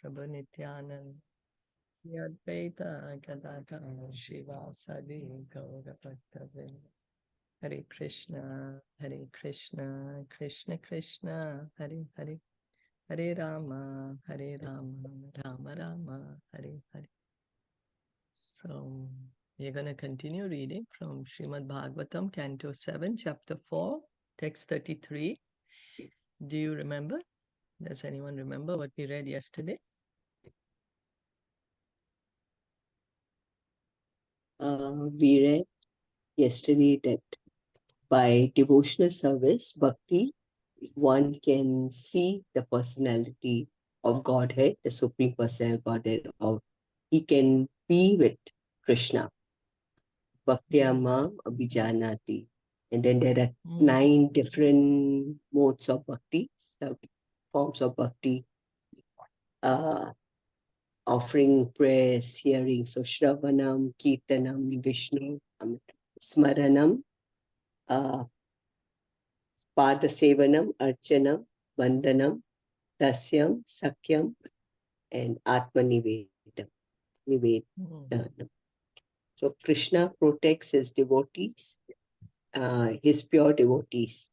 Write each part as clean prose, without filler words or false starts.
Prabhu Nityanand, Yadvaita Gadata Shiva Sadi Gaura Bhaktavin. Hare Krishna, Krishna Krishna, Hare Hare, Hare Rama, Rama Rama, Hare Hare. So, we're going to continue reading from Srimad Bhagavatam, Canto 7, Chapter 4, Text 33. Do you remember? Does anyone remember what we read yesterday? We read yesterday that by devotional service, bhakti, one can see the personality of Godhead, the Supreme Personality Godhead, or he can be with Krishna. Bhaktyamam abhijanati. And then there are 9 different modes of bhakti, forms of bhakti, offering prayers, hearing. So Shravanam, Kirtanam, Vishnu, Smaranam, Padasevanam, Archanam, Vandanam, Dasyam, Sakyam, and Atmanivedam. So Krishna protects his devotees, his pure devotees.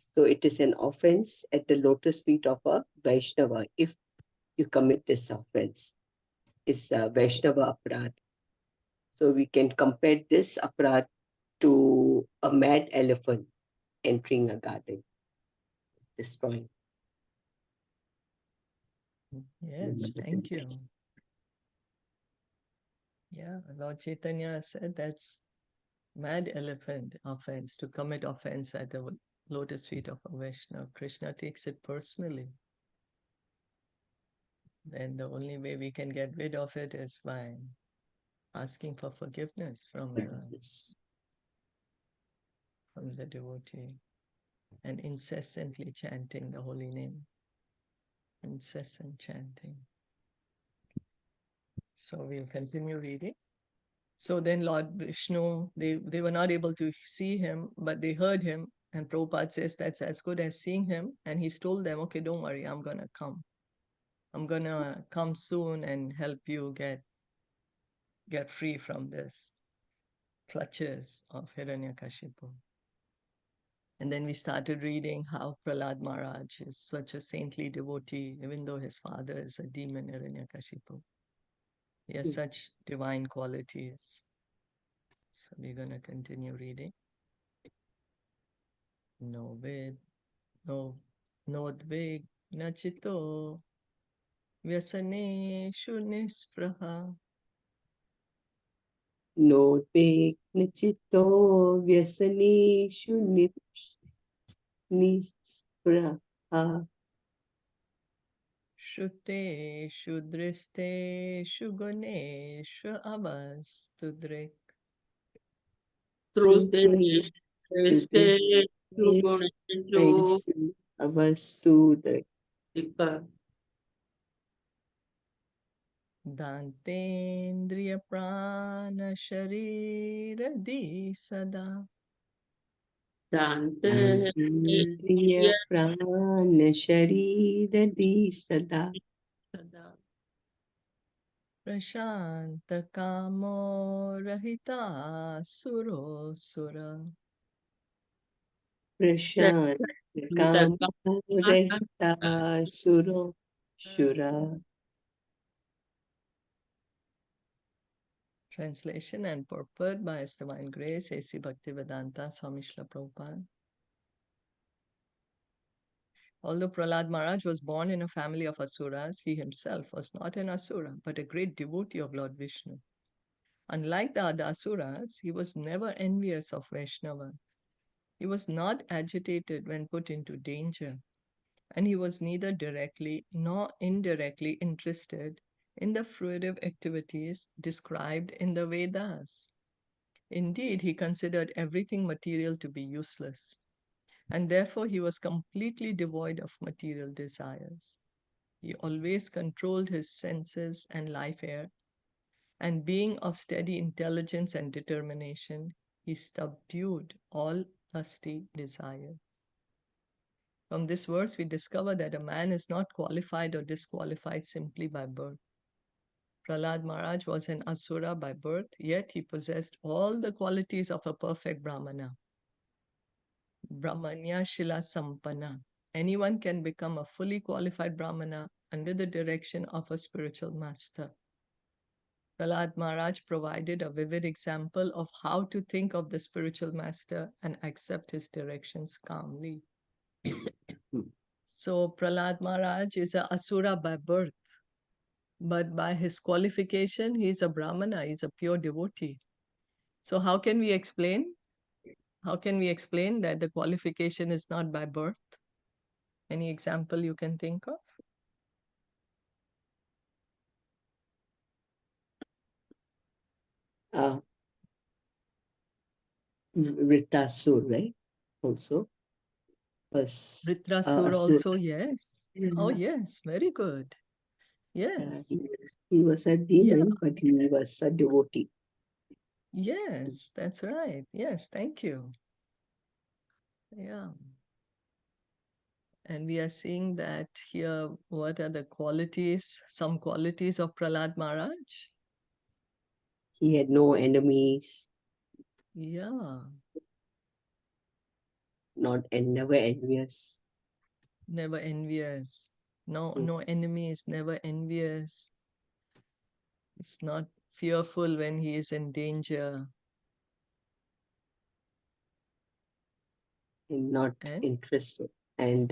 So it is an offense at the lotus feet of a Vaishnava if you commit this offense. It's a Vaishnava aparad. So we can compare this aparad to a mad elephant entering a garden, destroying. Yes, thank you. Yeah, Lord Chaitanya said that's mad elephant offense, to commit offense at the lotus feet of a Vaishnava. Krishna takes it personally. Then the only way we can get rid of it is by asking for forgiveness from the devotee and incessantly chanting the holy name. Incessant chanting. So we'll continue reading. So then Lord Vishnu, they were not able to see him, but they heard him. And Prabhupada says that's as good as seeing him. And he's told them, okay, don't worry, I'm going to come. I'm going to come soon and help you get free from this clutches of Hiraṇyakaśipu. And then we started reading how Prahlad Maharaj is such a saintly devotee, even though his father is a demon, Hiraṇyakaśipu. He has such divine qualities. So we're going to continue reading. No Nodvigna Chito Vyasaneshu Nispraha. Nodvigna Chito Vyasaneshu Nispraha. Shruteshu Dristeshu Guneshu Avastudrik. Avastudrik. Dantendriya Prana Sharira Di Sada. Dantendriya Prana Sharira Di Sada. Prashanta Kamo Rahita Suro Sura. Prashanta Kamo Rahita Suro Shura. Translation and purport by His Divine Grace, A.C. Bhaktivedanta Swami Srila Prabhupada. Although Prahlad Maharaj was born in a family of Asuras, he himself was not an Asura, but a great devotee of Lord Vishnu. Unlike the other Asuras, he was never envious of Vaishnavas. He was not agitated when put into danger, and he was neither directly nor indirectly interested in the fruitive activities described in the Vedas. Indeed, he considered everything material to be useless, and therefore he was completely devoid of material desires. He always controlled his senses and life air, and being of steady intelligence and determination, he subdued all lusty desires. From this verse, we discover that a man is not qualified or disqualified simply by birth. Prahlad Maharaj was an asura by birth, yet he possessed all the qualities of a perfect Brahmana. Brahmanya Shila Sampanna. Anyone can become a fully qualified Brahmana under the direction of a spiritual master. Prahlad Maharaj provided a vivid example of how to think of the spiritual master and accept his directions calmly. So Prahlad Maharaj is a asura by birth, but by his qualification, he is a Brahmana, he is a pure devotee. So how can we explain? How can we explain that the qualification is not by birth? Any example you can think of? Vritasur, right? Also was Vritrasur asur. also, yes. Oh, yes, very good. Yes, He was a yeah, demon, but he was a devotee. yes, that's right. Yes, thank you. Yeah. And we are seeing that here, what are the qualities, some qualities of Prahlad Maharaj? He had no enemies, Yeah, not and never envious. never envious. No enemies, never envious. It's not fearful when he is in danger. And not And interested, and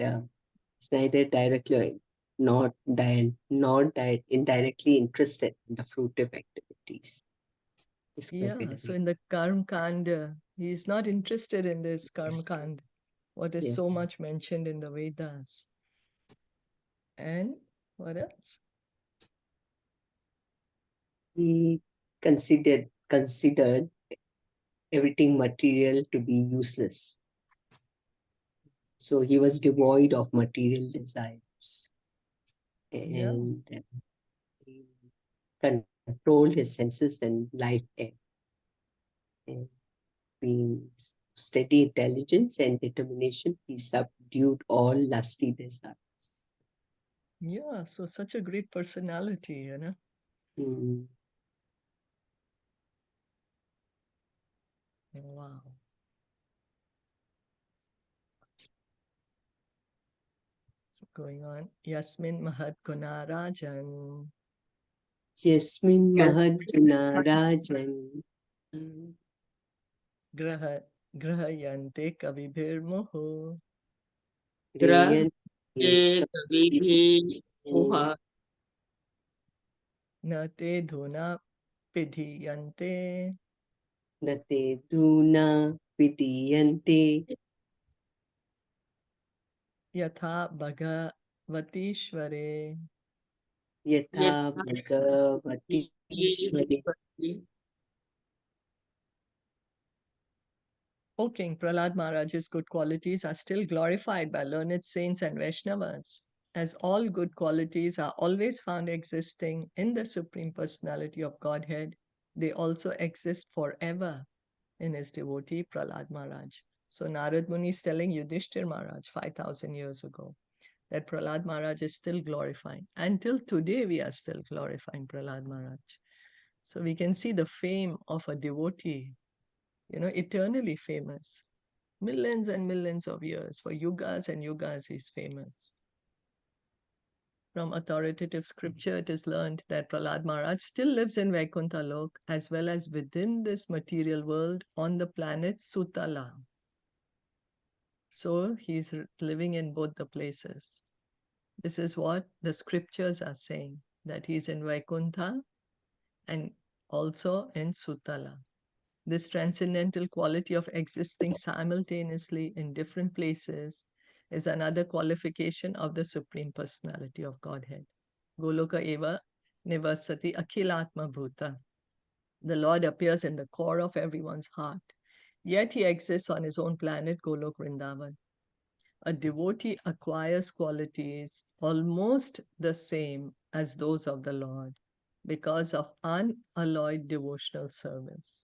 it's neither directly not indirectly interested in the fruitive activities. Described yeah, in so the in the Karma Kanda, he is not interested in this Karma Kanda, what is yeah. so much mentioned in the Vedas. And what else? He considered everything material to be useless. So he was devoid of material desires, Yeah, and he controlled his senses and life air. And being steady intelligence and determination, he subdued all lusty desires. yeah, so such a great personality, you know. Mm. Wow. So going on. Yasmin Mahat Gunarajan Yasmin Mahadguna Rajan Graha Grahayante Kavibhir Moho Griyanti ग्रहे कविभिः मोहा Nate Dhuna Pidhiyante Nate Duna Vidiyante Yatha Bhagavatishvare. Yatha यथा Bhagavati Ishwari. O King, Prahlad Maharaj's good qualities are still glorified by learned saints and Vaishnavas, as all good qualities are always found existing in the Supreme Personality of Godhead. They also exist forever in his devotee Prahlad Maharaj. So Narad Muni is telling Yudhishthir Maharaj 5,000 years ago that Prahlad Maharaj is still glorifying. Until today, we are still glorifying Prahlad Maharaj. So we can see the fame of a devotee, eternally famous. Millions and millions of years, for yugas and yugas, he's famous. From authoritative scripture, it is learned that Prahlad Maharaj still lives in Vaikuntha Lok as well as within this material world on the planet Sutala. So he's living in both the places. This is what the scriptures are saying, that he's in Vaikuntha and also in Sutala. This transcendental quality of existing simultaneously in different places is another qualification of the Supreme Personality of Godhead. Goloka eva nivasati akhilatma bhuta. The Lord appears in the core of everyone's heart, yet he exists on his own planet, Golok Vrindavan. A devotee acquires qualities almost the same as those of the Lord because of unalloyed devotional service.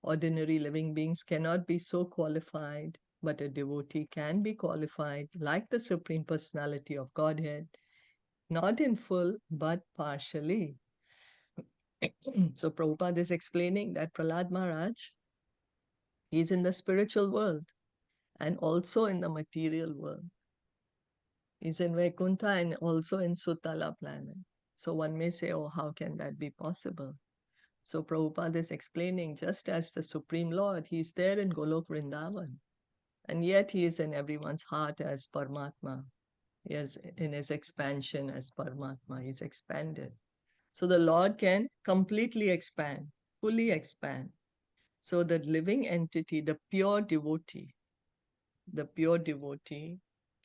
Ordinary living beings cannot be so qualified but a devotee can be qualified like the Supreme Personality of Godhead, not in full, but partially. So Prabhupada is explaining that Prahlad Maharaj, he's in the spiritual world and also in the material world. He's in Vaikuntha and also in Sutala planet. So one may say, oh, how can that be possible? So Prabhupada is explaining, just as the Supreme Lord, he's there in Golok Vrindavan, and yet he is in everyone's heart as Paramatma. He is in his expansion as Paramatma. He's expanded. So the Lord can completely expand, fully expand. So the living entity, the pure devotee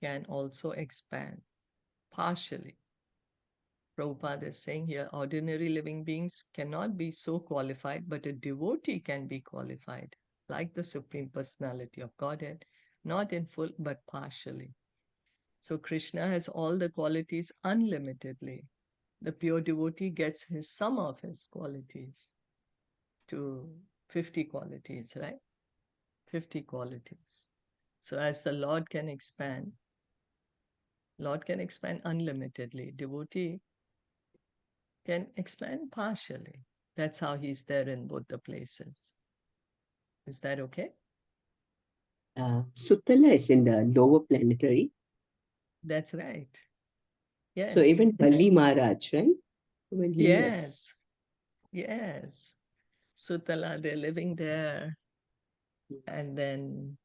can also expand partially. Prabhupada is saying here, ordinary living beings cannot be so qualified, but a devotee can be qualified, like the Supreme Personality of Godhead, not in full, but partially. So Krishna has all the qualities unlimitedly. The pure devotee gets some of his qualities to 50 qualities, right? 50 qualities. So as the Lord can expand unlimitedly. Devotee can expand partially. That's how he's there in both the places. Is that okay? Sutala is in the lower planetary. That's right. Yes. So even Bali Maharaj, right? When he was. Yes. Sutala, they're living there. And then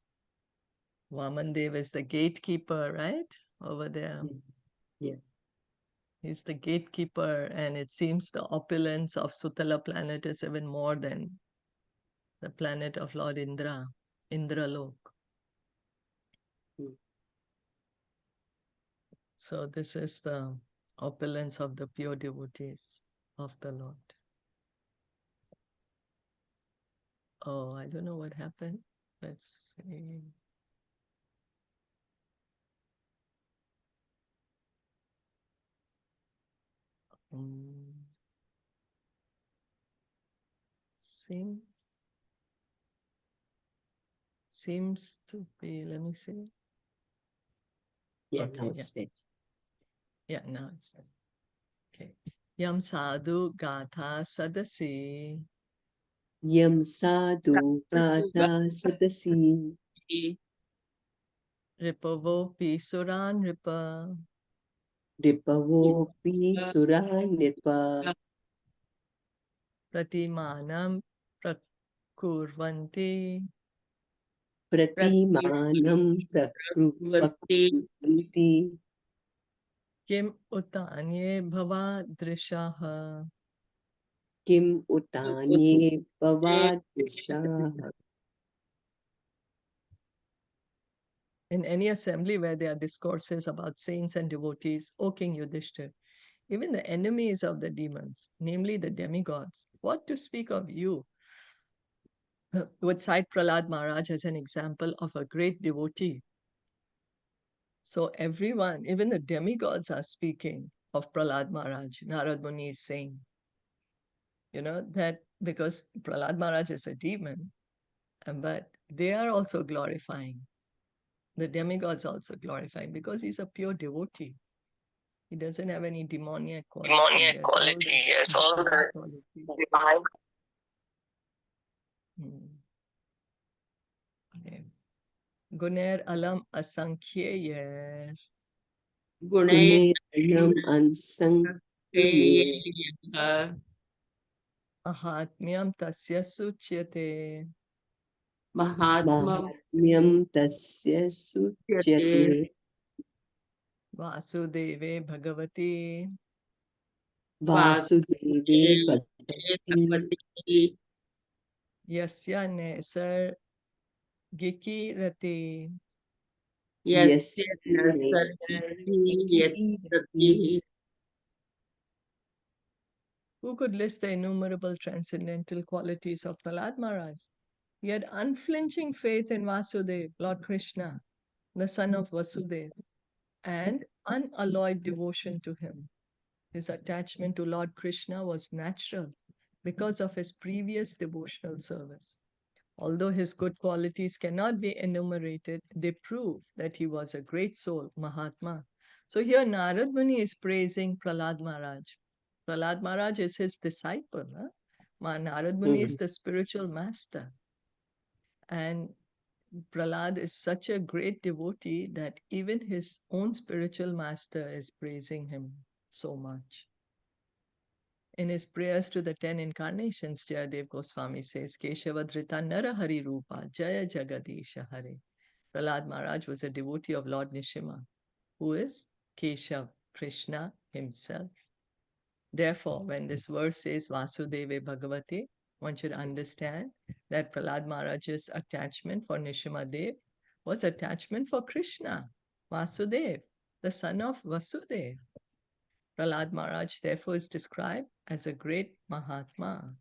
Vamandev is the gatekeeper, right? Over there. Yeah. He's the gatekeeper, and it seems the opulence of Sutala planet is even more than the planet of Lord Indra, Indralok. So this is the opulence of the pure devotees of the Lord. Oh, I don't know what happened. Let's see. Seems to be, let me see. Yeah, Okay, now it's dead. Yeah, now it's dead. Okay. Yam sadhu gatha sadasi. Yam sadhu gata sadasi. Ripavo pi suran ripa. Ripavo pi suranipa. Pratimanam prakurvanti. Pratimanam prakruvanti. Kim utanye bhava drishaha. Kim utanye pavadisha. In any assembly where there are discourses about saints and devotees, O King Yudhishthir, even the enemies of the demons, namely the demigods, what to speak of you, would cite Prahlad Maharaj as an example of a great devotee. So everyone, even the demigods are speaking of Prahlad Maharaj. Narad Muni is saying, that because Prahlad Maharaj is a demon, but they are also glorifying. The demigods also glorifying because he's a pure devotee. He doesn't have any demoniac quality. Demoniac quality, yes, all the divine. Okay. Guner alam asankhyeyer. Gune alam ansang. Ahatmyam tasya suchyate. Mahatmyam tasya suchyate. Vasudeve bhagavati. Vasudeve bhagavati. Yasya nesar gikirati. Yes. Yes. Who could list the innumerable transcendental qualities of Prahlad Maharaj? He had unflinching faith in Vasudev, Lord Krishna, the son of Vasudev, and unalloyed devotion to him. His attachment to Lord Krishna was natural because of his previous devotional service. Although his good qualities cannot be enumerated, they prove that he was a great soul, Mahatma. So here Narad Muni is praising Prahlad Maharaj. Prahlad Maharaj is his disciple. Narad Muni is the spiritual master. And Prahlad is such a great devotee that even his own spiritual master is praising him so much. In his prayers to the 10 incarnations, Jayadev Goswami says, Keshavadrita Narahari Rupa, Jaya Jagadisha Hare. Prahlad Maharaj was a devotee of Lord Nishima, who is Keshav, Krishna himself. Therefore, when this verse says Vasudeve Bhagavate, one should understand that Prahlad Maharaj's attachment for Nishimadev was attachment for Krishna, Vasudev, the son of Vasudev. Prahlad Maharaj therefore is described as a great Mahatma,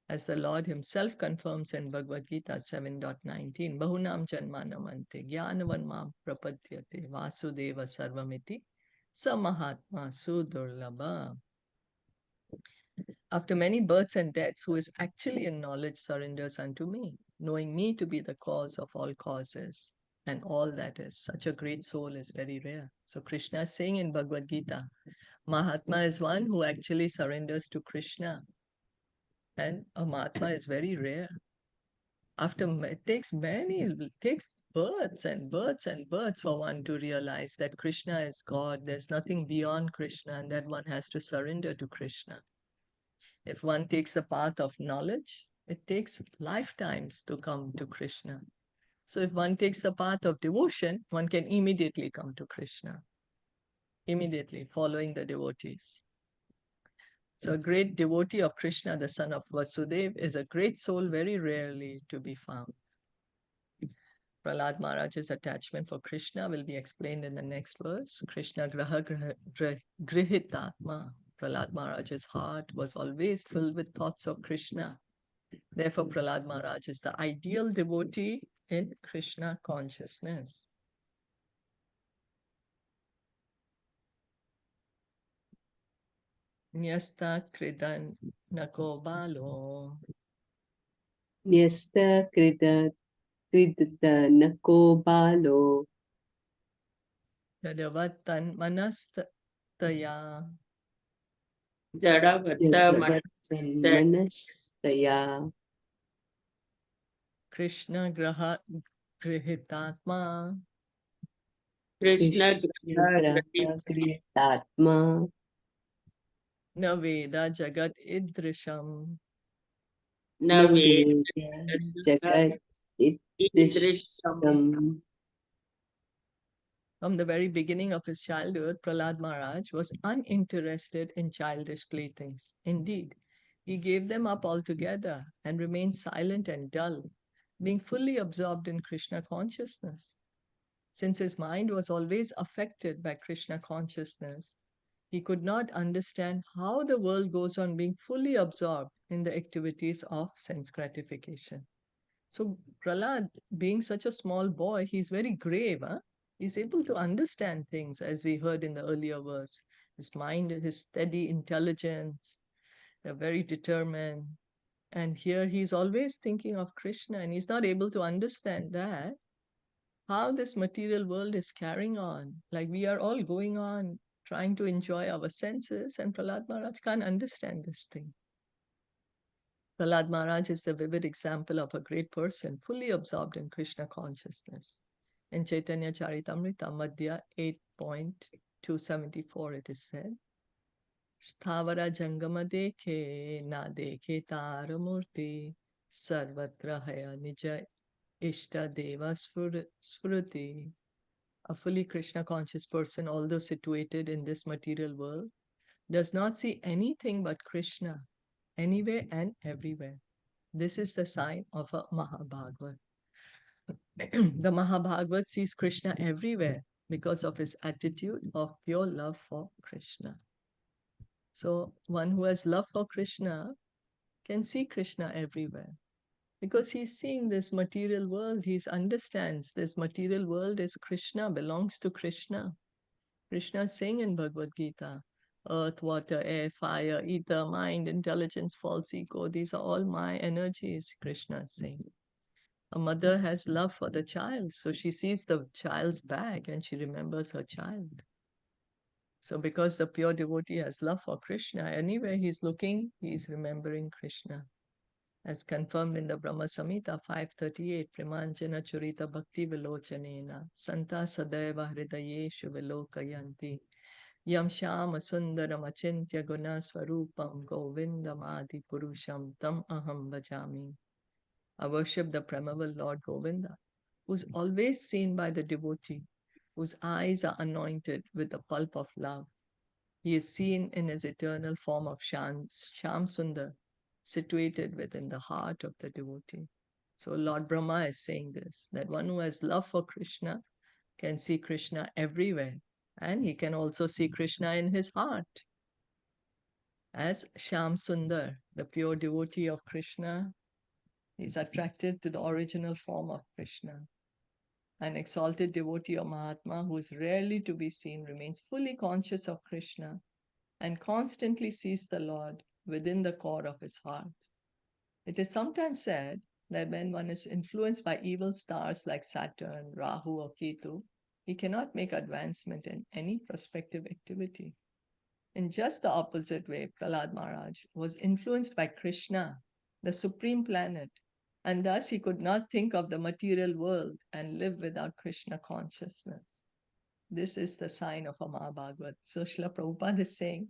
as the Lord himself confirms in Bhagavad Gita 7.19, Bahunam Janmanamante Jnanavan Mam Prapadyate Vasudeva Sarvamiti Sa Mahatma Sudurlabha. After many births and deaths, who is actually in knowledge surrenders unto me, knowing me to be the cause of all causes and all that is. Such a great soul is very rare. So Krishna is saying in Bhagavad Gita, Mahatma is one who actually surrenders to Krishna. And a Mahatma is very rare. It takes births and births and births for one to realize that Krishna is God. There's nothing beyond Krishna, and that one has to surrender to Krishna. If one takes the path of knowledge, it takes lifetimes to come to Krishna. So if one takes the path of devotion, one can immediately come to Krishna, immediately following the devotees. So a great devotee of Krishna, the son of Vasudeva, is a great soul very rarely to be found. Prahlad Maharaj's attachment for Krishna will be explained in the next verse. Krishna Grihitatma. Prahlad Maharaj's heart was always filled with thoughts of Krishna. Therefore, Prahlad Maharaj is the ideal devotee in Krishna consciousness. Nyasta kridan nako balo. Nyasta krida nako balo. Yadavatan manastaya. Jadavatan manastaya. Krishna Grihitatma. Krishna Grihitatma. Naveda Jagat Idrisham. Naveda Jagat Idrisham. From the very beginning of his childhood, Prahlad Maharaj was uninterested in childish playthings. Indeed, he gave them up altogether and remained silent and dull, being fully absorbed in Krishna consciousness. Since his mind was always affected by Krishna consciousness, he could not understand how the world goes on being fully absorbed in the activities of sense gratification. So Prahlad, being such a small boy, he's very grave. He's able to understand things, as we heard in the earlier verse. His mind, his steady intelligence, they're very determined. And here he's always thinking of Krishna, and he's not able to understand that, how this material world is carrying on. Like we are all going on trying to enjoy our senses, and Prahlad Maharaj can't understand this thing. Prahlad Maharaj is the vivid example of a great person fully absorbed in Krishna consciousness. In Caitaniya Caritamita, Madhya 8.274, it is said, Sthavara Jangama dekhe, na dekhe taramurti, sarvatra haya nija ishta deva smruti. A fully Krishna conscious person, although situated in this material world, does not see anything but Krishna anywhere and everywhere. This is the sign of a Mahabhagavat. The Mahabhagavat sees Krishna everywhere because of his attitude of pure love for Krishna. So one who has love for Krishna can see Krishna everywhere because he's seeing this material world. He understands this material world is Krishna, belongs to Krishna. Krishna is saying in Bhagavad Gita, earth, water, air, fire, ether, mind, intelligence, false ego, these are all my energies, Krishna is saying. A mother has love for the child, so she sees the child's bag and she remembers her child. So because the pure devotee has love for Krishna, anywhere he's looking, he's remembering Krishna. As confirmed in the Brahma Samhita 538, Premanjana Churita Bhakti Vilochanena, Santa Sadeva Hridayeshu Vilokayanti, Yam Shama Sundaram Achintya Guna Swarupam Govindam Adi Purusham Tam Aham Bhajami. I worship the Primeval Lord Govinda, who's always seen by the devotee, whose eyes are anointed with the pulp of love. He is seen in his eternal form of Sham Sundar, situated within the heart of the devotee. So Lord Brahma is saying this, that one who has love for Krishna can see Krishna everywhere, and he can also see Krishna in his heart. As Sham Sundar, the pure devotee of Krishna, is attracted to the original form of Krishna. An exalted devotee or Mahatma who is rarely to be seen remains fully conscious of Krishna and constantly sees the Lord within the core of his heart. It is sometimes said that when one is influenced by evil stars like Saturn, Rahu, or Ketu, he cannot make advancement in any prospective activity. In just the opposite way, Prahlad Maharaj was influenced by Krishna, the supreme planet, and thus he could not think of the material world and live without Krishna consciousness. This is the sign of a Mahabhagavat. So Srila Prabhupada is saying,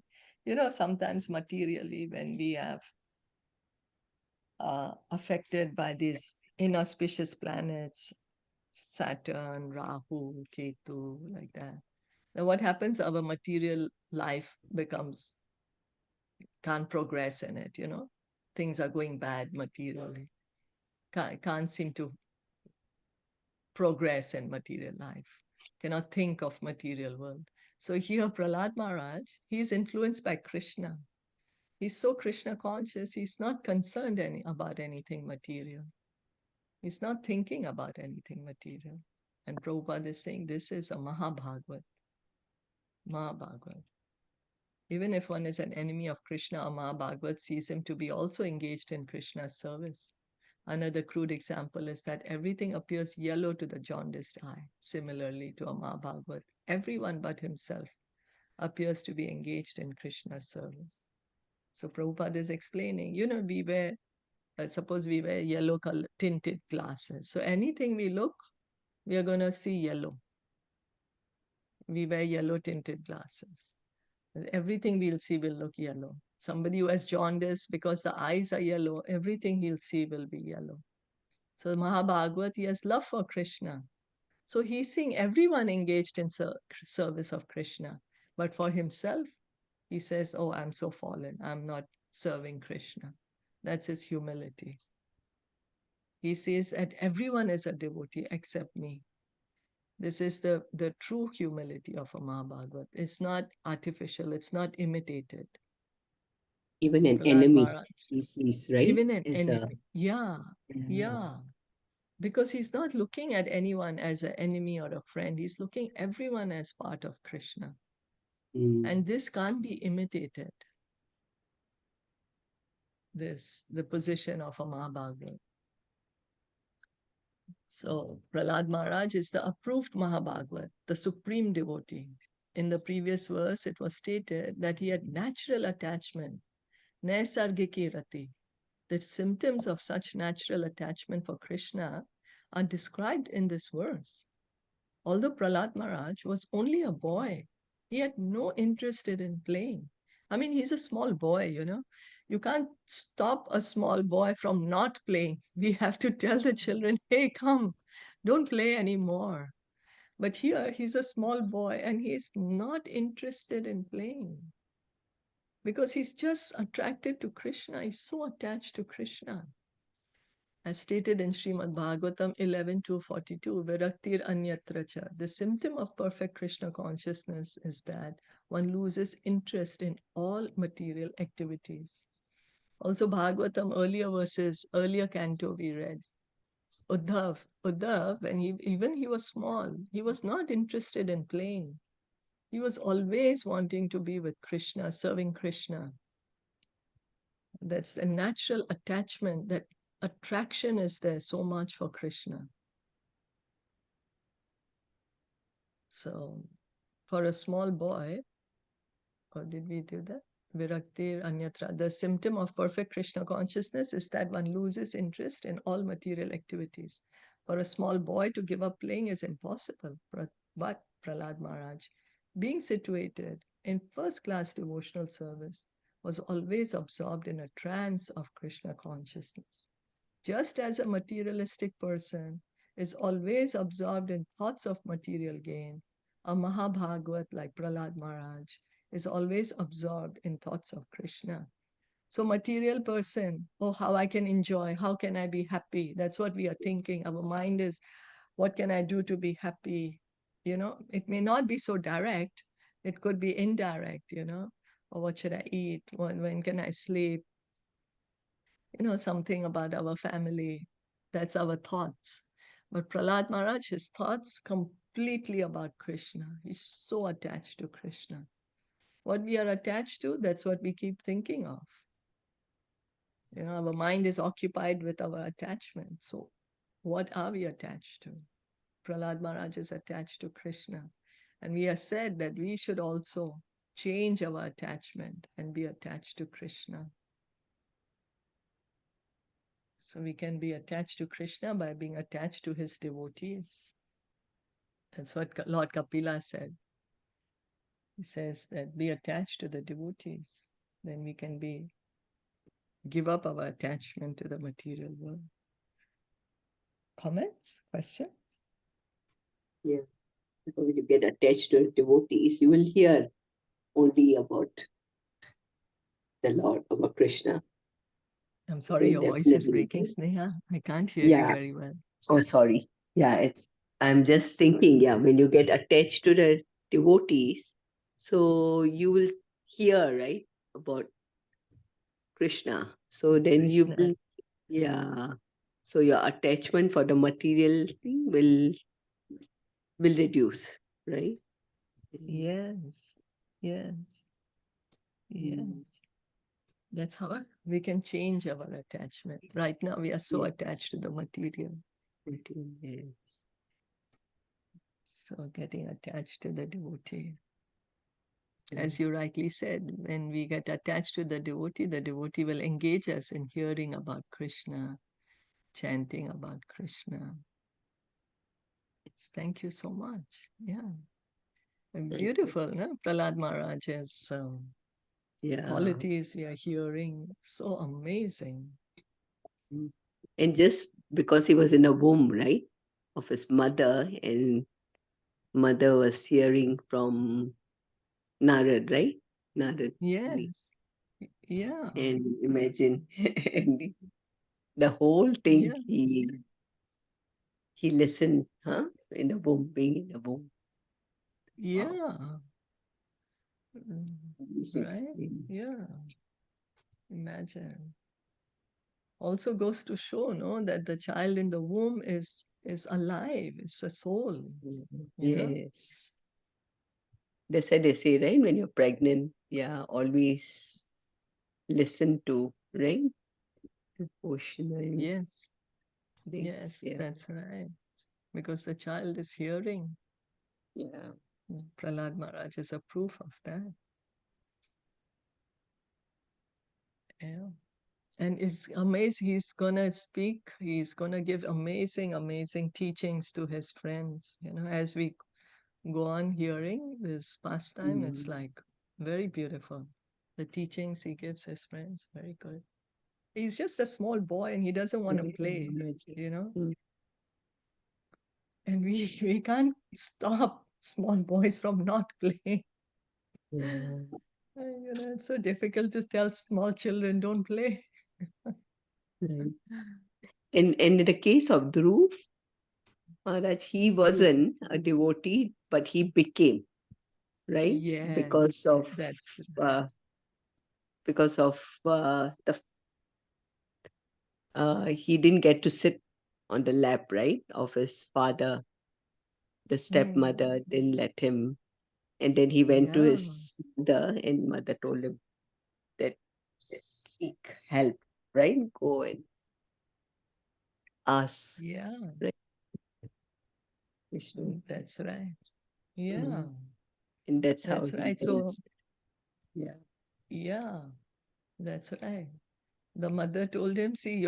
sometimes materially when we have affected by these inauspicious planets, Saturn, Rahu, Ketu, like that, then what happens? Our material life can't progress in it, Things are going bad materially. Can't seem to progress in material life. Cannot think of material world. So here Prahlad Maharaj, he's influenced by Krishna. He's so Krishna conscious, he's not concerned about anything material. He's not thinking about anything material. And Prabhupada is saying this is a Mahabhagavat. Mahabhagavat. Even if one is an enemy of Krishna, a Mahabhagavat sees him to be also engaged in Krishna's service. Another crude example is that everything appears yellow to the jaundiced eye. Similarly to a Mahabhagavat, everyone but himself appears to be engaged in Krishna's service. So Prabhupada is explaining, suppose we wear yellow color tinted glasses. So anything we look, we are going to see yellow. We wear yellow tinted glasses. Everything we'll see will look yellow. Somebody who has jaundice, because the eyes are yellow, everything he'll see will be yellow. So Mahabhagavat, he has love for Krishna. So he's seeing everyone engaged in service of Krishna. But for himself, he says, oh, I'm so fallen. I'm not serving Krishna. That's his humility. He says that everyone is a devotee except me. This is the true humility of a Mahabhagavat. It's not artificial. It's not imitated. Even an Prahlad enemy Maharaj. he sees, right? Even an As enemy. Yeah. Because he's not looking at anyone as an enemy or a friend. He's looking everyone as part of Krishna. And this can't be imitated. The position of a Mahabhagavat. So Prahlad Maharaj is the approved Mahabhagavat, the supreme devotee. In the previous verse, it was stated that he had natural attachment, naisargiki rati. The symptoms of such natural attachment for Krishna are described in this verse. Although Prahlad Maharaj was only a boy, he had no interest in playing. I mean, he's a small boy, You can't stop a small boy from not playing. We have to tell the children, hey, come, don't play anymore. But here, he's a small boy and he's not interested in playing because he's just attracted to Krishna. He's so attached to Krishna. As stated in Srimad Bhagavatam 11.242, Viraktir Anyatra Cha, the symptom of perfect Krishna consciousness is that one loses interest in all material activities. Also, Bhagavatam, earlier canto we read, Uddhav, when he was small, he was not interested in playing. He was always wanting to be with Krishna, serving Krishna. That's the natural attachment that attraction is there so much for Krishna. So for a small boy, or did we do that? Viraktir Anyatra. The symptom of perfect Krishna consciousness is that one loses interest in all material activities. For a small boy to give up playing is impossible. But Prahlad Maharaj, being situated in first class devotional service, was always absorbed in a trance of Krishna consciousness. Just as a materialistic person is always absorbed in thoughts of material gain, a Mahabhagavat like Prahlad Maharaj is always absorbed in thoughts of Krishna. So material person, oh, how I can enjoy, how can I be happy? That's what we are thinking. Our mind is, what can I do to be happy? It may not be so direct. It could be indirect, or what should I eat? When can I sleep? Something about our family. That's our thoughts. But Prahlad Maharaj, his thoughts completely about Krishna. He's so attached to Krishna. What we are attached to, that's what we keep thinking of. Our mind is occupied with our attachment. So what are we attached to? Prahlad Maharaj is attached to Krishna. And we have said that we should also change our attachment and be attached to Krishna. So we can be attached to Krishna by being attached to his devotees. That's what Lord Kapila said. He says that be attached to the devotees. Then we can give up our attachment to the material world. Comments? Questions? Yeah. Because when you get attached to devotees, you will hear only about the Lord, about Krishna. I'm sorry, your voice is breaking, Sneha. I can't hear you very well. Oh, sorry. Yeah, I'm just thinking, when you get attached to the devotees, so you will hear, right, about Krishna. So then you Krishna. will, so your attachment for the material thing will reduce, right? Yes. Yes. Yes. That's how we can change our attachment. Right now, we are so attached to the material. Yes. So getting attached to the devotee. As you rightly said, when we get attached to the devotee will engage us in hearing about Krishna, chanting about Krishna. Thank you so much. Yeah. And beautiful, no? Prahlad Maharaj's qualities we are hearing. So amazing. And just because he was in a womb, right, of his mother, and mother was hearing from Narad, right? Narad. Yes. Yeah. And imagine and the whole thing Yes. he listened, in the womb, being in the womb. Yeah. Wow. Right? Yeah. Imagine. Also goes to show, no, that the child in the womb is alive. It's a soul. Yes. That's why they say, right, when you're pregnant, always listen to, right? Devotional Yes. things. Yes, that's right. Because the child is hearing. Yeah. Prahlad Maharaj is a proof of that. Yeah. And it's amazing. He's gonna speak. He's gonna give amazing, amazing teachings to his friends. As we go on hearing this pastime, it's like very beautiful. The teachings he gives his friends, very good. He's just a small boy and he doesn't want to play, and we can't stop small boys from not playing. It's so difficult to tell small children don't play. Right. And in the case of Dhruv Maharaj, he wasn't a devotee, but he became, right? Yes, because of that's uh, because of he didn't get to sit on the lap, right, of his father. The stepmother didn't let him, and then he went to his mother, and mother told him that seek help, right? Go and asks. Yeah, Right. Vishnu. that's right. Yeah, And that's how that's he right. So, tells. Yeah. yeah, that's right. The mother told him, see,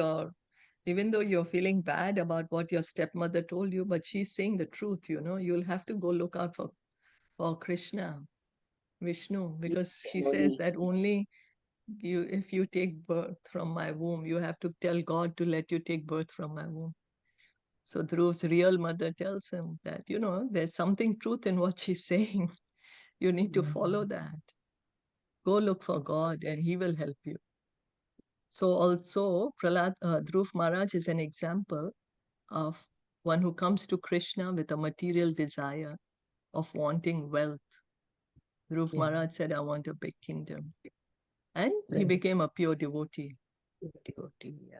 even though you're feeling bad about what your stepmother told you, but she's saying the truth, you'll have to go look out for Krishna, Vishnu, because she says that only if you take birth from my womb, you have to tell God to let you take birth from my womb. So Dhruv's real mother tells him that, there's something truth in what she's saying. You need to follow that. Go look for God and he will help you. So also, Dhruv Maharaj is an example of one who comes to Krishna with a material desire of wanting wealth. Dhruv Maharaj said, I want a big kingdom. And he became a pure devotee. Devotee, yeah.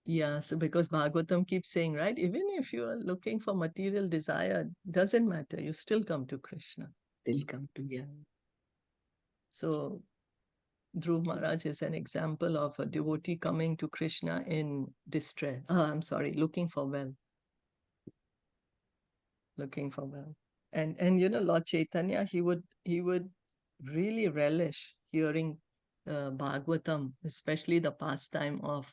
Yeah, so because Bhagavatam keeps saying, right, even if you are looking for material desire, doesn't matter, you still come to Krishna. They'll come to, yeah. So Dhruv Maharaj is an example of a devotee coming to Krishna in distress. Looking for wealth. Looking for wealth. And Lord Chaitanya, he would really relish hearing Bhagavatam, especially the pastime of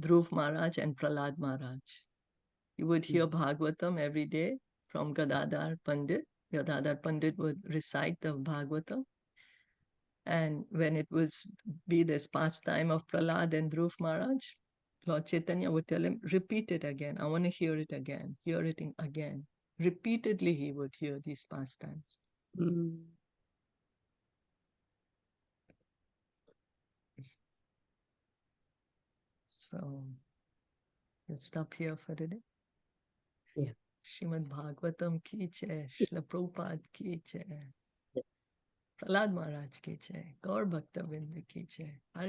Dhruv Maharaj and Prahlad Maharaj. He would hear Bhagavatam every day from Gadadhar Pandit. Gadadhar Pandit would recite the Bhagavatam. And when it was be this pastime of Prahlad and Dhruv Maharaj, Lord Chaitanya would tell him, repeat it again. I want to hear it again. Hear it again. Repeatedly, he would hear these pastimes. So we'll stop here for today. Yeah. Srimad Bhagavatam ki jai, Srila Prabhupada ki jai, Prahlad Maharaj ki jai, Gaur Bhakta Vrinda ki jai.